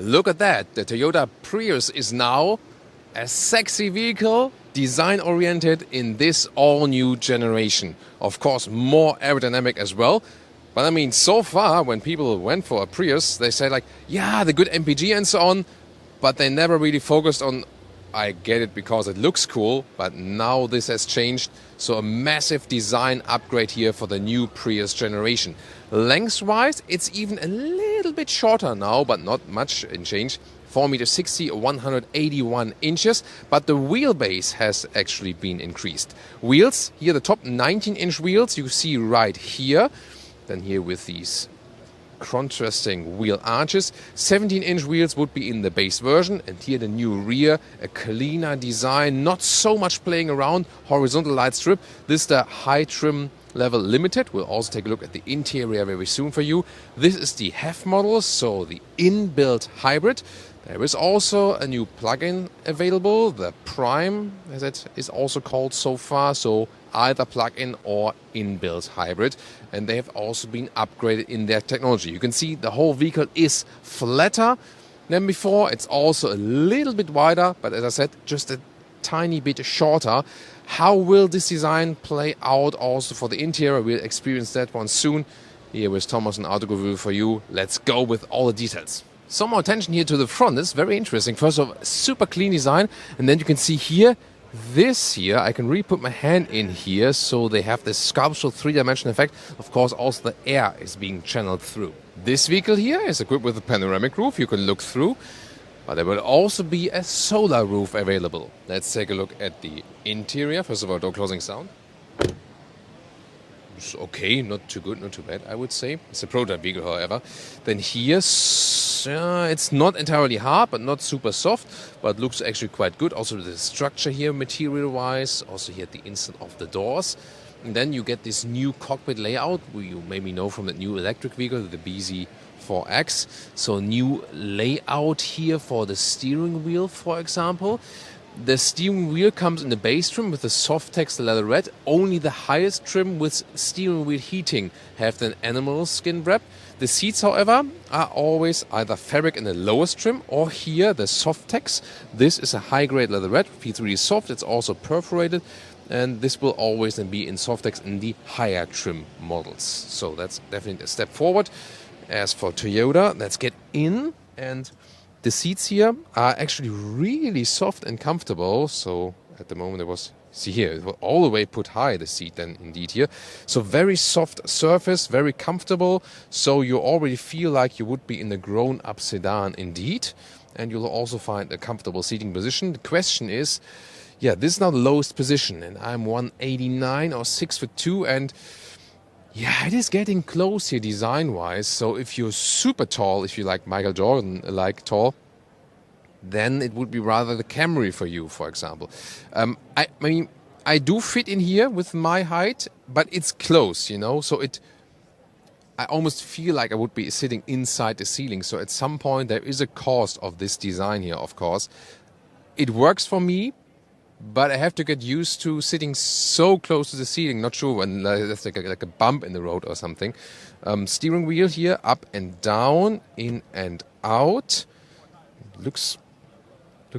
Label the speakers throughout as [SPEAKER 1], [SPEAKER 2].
[SPEAKER 1] Look at that. The Toyota Prius is now a sexy vehicle, design-oriented in this all-new generation. Of course, more aerodynamic as well. But I mean, so far, when people went for a Prius, they say like, yeah, the good MPG and so on, but they never really focused on, I get it because it looks cool, but now this has changed. So a massive design upgrade here for the new Prius generation. Lengthwise, it's even a little bit shorter now, but not much in change. 4.60 m, 181 inches, but the wheelbase has actually been increased. Wheels, here the top 19-inch wheels you see right here. Then here with these contrasting wheel arches. 17-inch wheels would be in the base version, and here the new rear, a cleaner design, not so much playing around, horizontal light strip. This is the high trim level limited. We'll also take a look at the interior very soon for you. This is the HEV model, so the inbuilt hybrid. There is also a new plug-in available, the Prime, as it is also called so far, so either plug-in or inbuilt hybrid, and they have also been upgraded in their technology. You can see the whole vehicle is flatter than before. It's also a little bit wider, but as I said, just a tiny bit shorter. How will this design play out also for the interior? We'll experience that one soon. Here with Thomas Auto Review for you. Let's go with all the details. Some more attention here to the front. This is very interesting. First of all, super clean design. And then you can see here, this here, I can really put my hand in here. So they have this sculptural three-dimensional effect. Of course, also the air is being channeled through. This vehicle here is equipped with a panoramic roof. You can look through. But there will also be a solar roof available. Let's take a look at the interior. First of all, door closing sound. It's okay, not too good, not too bad, I would say. It's a prototype vehicle, however. Then here, it's not entirely hard, but not super soft, but looks actually quite good. Also the structure here, material-wise, also here at the inside of the doors. And then you get this new cockpit layout, where you maybe know from the new electric vehicle, the BZ4X. So new layout here for the steering wheel, for example. The steering wheel comes in the base trim with the soft text leather red. Only the highest trim with steering wheel heating have the animal skin wrap. The seats, however, are always either fabric in the lowest trim or here the soft text. This is a high-grade leather red. Feels really soft. It's also perforated. And this will always then be in soft text in the higher trim models. So that's definitely a step forward. As for Toyota, let's get in. And the seats here are actually really soft and comfortable. So at the moment it was, see here, it was all the way put high, the seat then indeed here. So very soft surface, very comfortable. So you already feel like you would be in a grown-up sedan indeed. And you'll also find a comfortable seating position. The question is, yeah, this is now the lowest position. And I'm 189 or 6'2", and yeah, it is getting close here design-wise. So if you're super tall, if you like Michael Jordan, like tall, then it would be rather the Camry for you, for example. I mean, I do fit in here with my height, but it's close, you know. So I almost feel like I would be sitting inside the ceiling. So at some point there is a cost of this design here, of course. It works for me, but I have to get used to sitting so close to the ceiling. Not sure when there's like a bump in the road or something. Steering wheel here, up and down, in and out. Looks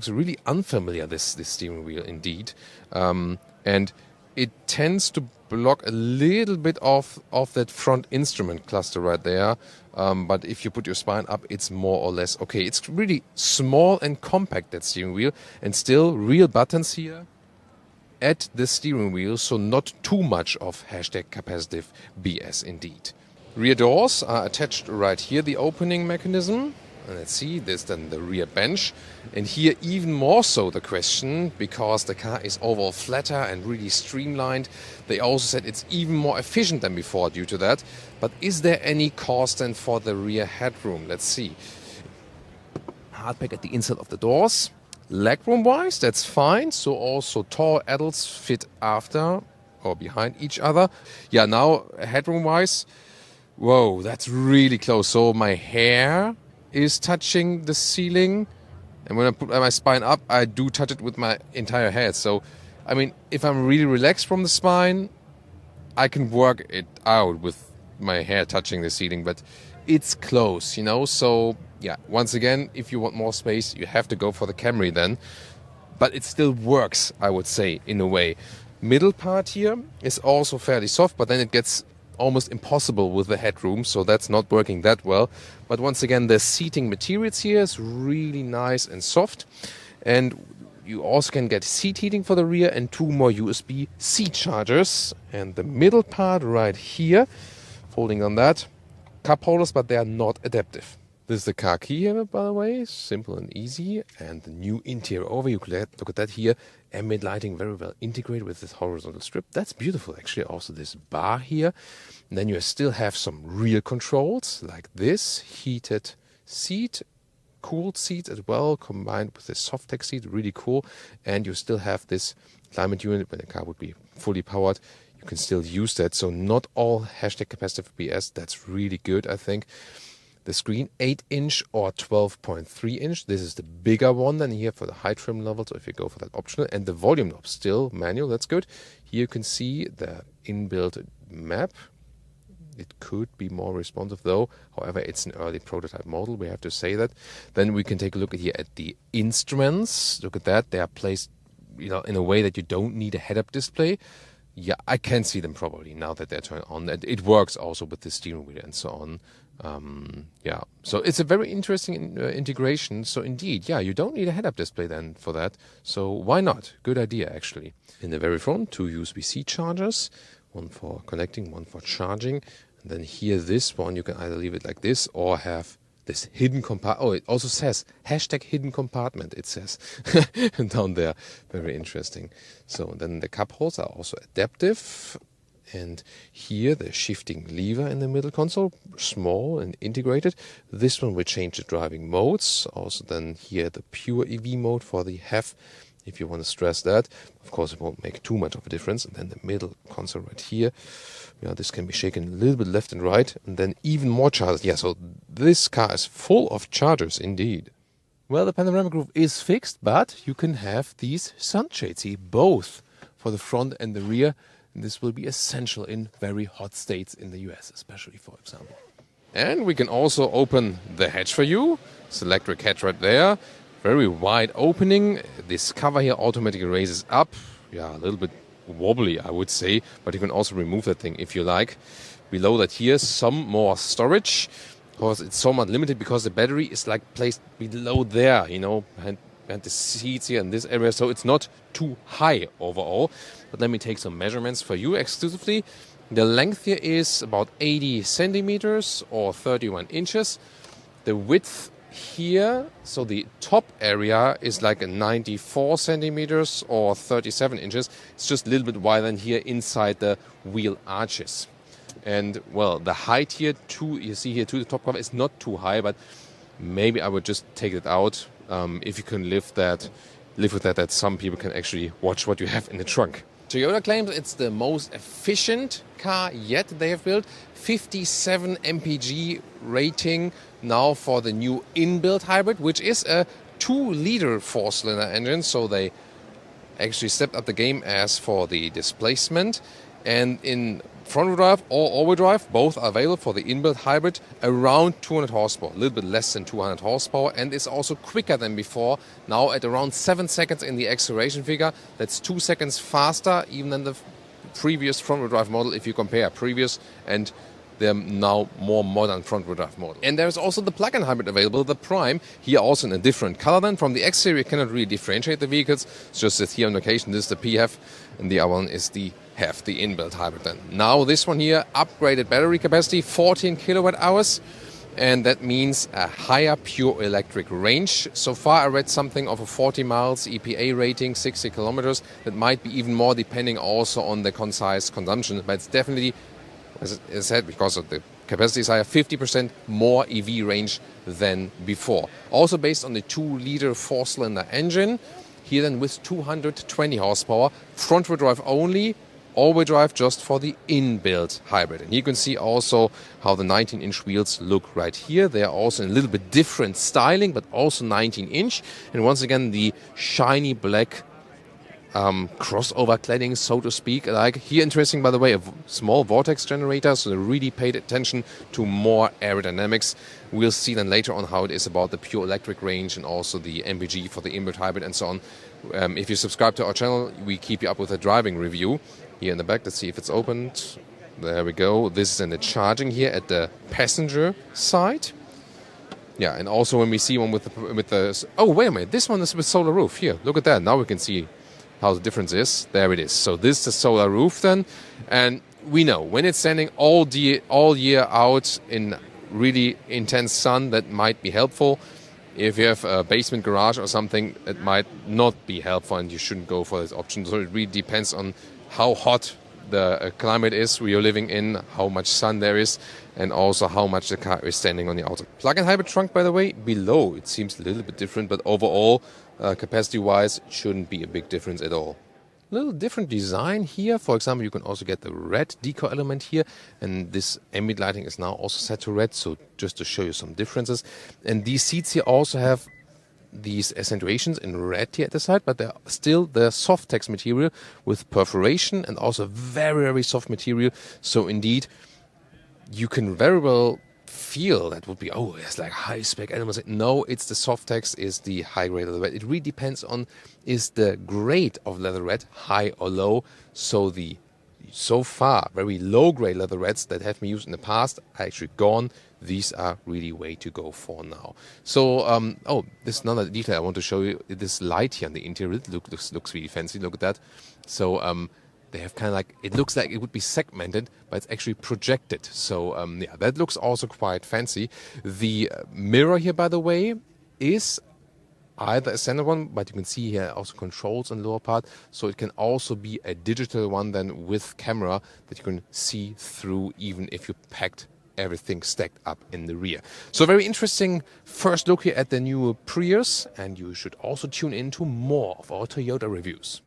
[SPEAKER 1] really unfamiliar, this steering wheel indeed. And it tends to block a little bit of that front instrument cluster right there. But if you put your spine up, it's more or less okay. It's really small and compact, that steering wheel, and still real buttons here at the steering wheel, so not too much of #capacitive BS indeed. Rear doors are attached right here, the opening mechanism. And let's see, there's then the rear bench. And here even more so the question, because the car is overall flatter and really streamlined. They also said it's even more efficient than before due to that. But is there any cost then for the rear headroom? Let's see. Hardback at the inside of the doors. Legroom-wise, that's fine. So also tall adults fit after or behind each other. Yeah, now headroom-wise, whoa, that's really close. So my hair is touching the ceiling, and when I put my spine up, I do touch it with my entire head. So, I mean, if I'm really relaxed from the spine, I can work it out with my hair touching the ceiling. But it's close, you know. So yeah, once again, if you want more space, you have to go for the Camry then. But it still works, I would say, in a way. Middle part here is also fairly soft, but then it gets almost impossible with the headroom, so that's not working that well. But once again, the seating materials here is really nice and soft. And you also can get seat heating for the rear and 2 more USB-C chargers. And the middle part right here, folding on that, cup holders, but they are not adaptive. This is the car key here, by the way, simple and easy. And the new interior overview, look at that here. Ambient lighting very well integrated with this horizontal strip. That's beautiful, actually. Also this bar here. And then you still have some rear controls, like this. Heated seat, cooled seats as well, combined with this soft-tech seat, really cool. And you still have this climate unit when the car would be fully powered. You can still use that. So not all hashtag capacitive PS. That's really good, I think. The screen, 8-inch or 12.3-inch. This is the bigger one than here for the high trim level. So if you go for that optional. And the volume knob, still manual. That's good. Here you can see the inbuilt map. It could be more responsive though. However, it's an early prototype model. We have to say that. Then we can take a look here at the instruments. Look at that. They are placed, you know, in a way that you don't need a head-up display. Yeah, I can see them probably now that they're turned on. And it works also with the steering wheel and so on. Yeah, so it's a very interesting integration. So indeed, yeah, you don't need a head-up display then for that. So why not? Good idea, actually. In the very front, 2 USB-C chargers, one for connecting, one for charging. And then here, this one, you can either leave it like this or have this hidden compartment. Oh, it also says hashtag hidden compartment, it says down there. Very interesting. So then the cup holders are also adaptive. And here the shifting lever in the middle console, small and integrated. This one will change the driving modes. Also then here the pure EV mode for the HEV, if you want to stress that. Of course, it won't make too much of a difference. And then the middle console right here. Yeah, this can be shaken a little bit left and right. And then even more chargers. Yeah, so this car is full of chargers indeed. Well, the panoramic roof is fixed, but you can have these sunshades here, both for the front and the rear. This will be essential in very hot states in the US, especially, for example. And we can also open the hatch for you. It's electric hatch right there. Very wide opening. This cover here automatically raises up. Yeah, a little bit wobbly, I would say. But you can also remove that thing if you like. Below that here, some more storage. Of course, it's somewhat limited because the battery is like placed below there, you know, behind the seats here in this area. So it's not too high overall. But let me take some measurements for you exclusively. The length here is about 80 centimeters or 31 inches. The width here, so the top area is like a 94 centimeters or 37 inches. It's just a little bit wider than here inside the wheel arches. And well, the height here, you see here to the top cover is not too high, but maybe I would just take it out. If you can live with that some people can actually watch what you have in the trunk. Toyota claims it's the most efficient car yet they have built. 57 mpg rating now for the new inbuilt hybrid, which is a 2-liter 4-cylinder engine. So they actually stepped up the game as for the displacement. And in front-wheel drive or all-wheel drive, both are available for the inbuilt hybrid, around 200 horsepower, a little bit less than 200 horsepower, and it's also quicker than before, now at around 7 seconds in the acceleration figure. That's 2 seconds faster even than the previous front-wheel drive model if you compare previous and the now more modern front-wheel drive model. And there's also the plug-in hybrid available, the Prime, here also in a different color than. From the exterior you cannot really differentiate the vehicles, it's just that here on location this is the PHEV and the other one is the HEV, the inbuilt hybrid then. Now this one here, upgraded battery capacity, 14 kilowatt hours, and that means a higher pure electric range. So far I read something of a 40 miles EPA rating, 60 kilometers. That might be even more depending also on the concise consumption, but it's definitely, as I said, because of the capacity is higher, 50% more EV range than before. Also based on the 2-liter 4-cylinder engine, here then with 220 horsepower, front-wheel drive only, all-wheel drive just for the inbuilt hybrid. And you can see also how the 19-inch wheels look right here. They are also in a little bit different styling, but also 19-inch. And once again, the shiny black crossover cladding, so to speak. Like here, interesting, by the way, a small vortex generator, so they really paid attention to more aerodynamics. We'll see then later on how it is about the pure electric range and also the MPG for the inbuilt hybrid and so on. If you subscribe to our channel, we keep you up with a driving review. Here in the back, let's see if it's opened. There we go. This is in the charging here at the passenger side. Yeah, and also when we see one with the oh, wait a minute, this one is with solar roof. Here, look at that. Now we can see how the difference is. There it is. So this is the solar roof then. And we know when it's standing all year out in really intense sun, that might be helpful. If you have a basement garage or something, it might not be helpful and you shouldn't go for this option. So it really depends on how hot the climate is we are living in, how much sun there is, and also how much the car is standing on the outside. Plug-in hybrid trunk, by the way, below, it seems a little bit different, but overall, capacity-wise, it shouldn't be a big difference at all. A little different design here. For example, you can also get the red deco element here, and this ambient lighting is now also set to red, so just to show you some differences. And these seats here also have these accentuations in red here at the side, but they're still the soft text material with perforation and also very, very soft material. So indeed, you can very well feel that would be, oh, it's like high spec elements. No, it's the soft text is the high grade leather red. It really depends on is the grade of leather red high or low. So the so far very low grade leather reds that have been used in the past are actually gone. These are really way to go for now. So, oh, this is another detail I want to show you. This light here on the interior, it looks really fancy. Look at that. So, they have kind of like, it looks like it would be segmented, but it's actually projected. So, yeah, that looks also quite fancy. The mirror here, by the way, is either a standard one, but you can see here also controls on the lower part. So it can also be a digital one then with camera that you can see through even if you packed everything stacked up in the rear. So very interesting first look here at the new Prius, and you should also tune in to more of our Toyota reviews.